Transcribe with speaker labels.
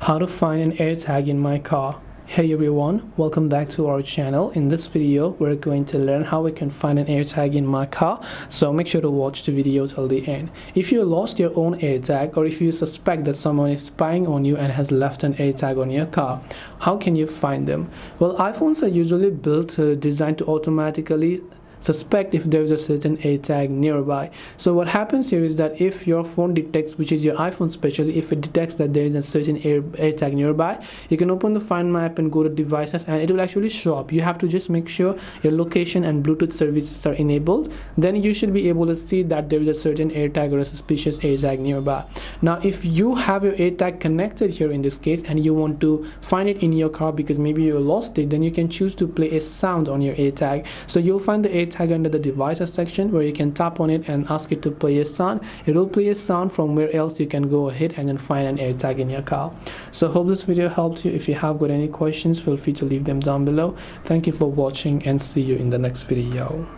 Speaker 1: How to find an AirTag in my car. Hey everyone, welcome back to our channel. In this video we're going to learn how we can find an AirTag in my car, so make sure to watch the video till the end. If you lost your own AirTag, or if you suspect that someone is spying on you and has left an AirTag on your car, how can you find them? Well, iPhones are usually designed to automatically suspect if there is a certain AirTag nearby. So what happens here is that if your phone detects, which is your iPhone especially, if it detects that there is a certain AirTag nearby, you can open the Find My app and go to devices, and it will actually show up. You have to just make sure your location and Bluetooth services are enabled. Then you should be able to see that there is a certain AirTag or a suspicious AirTag nearby. Now if you have your AirTag connected here in this case and you want to find it in your car because maybe you lost it, then you can choose to play a sound on your AirTag. So you'll find the AirTag under the devices section where you can tap on it and ask it to play a sound. It will play a sound from where else you can go ahead and then find an AirTag in your car. So hope this video helped you. If you have got any questions, feel free to leave them down below. Thank you for watching and see you in the next video.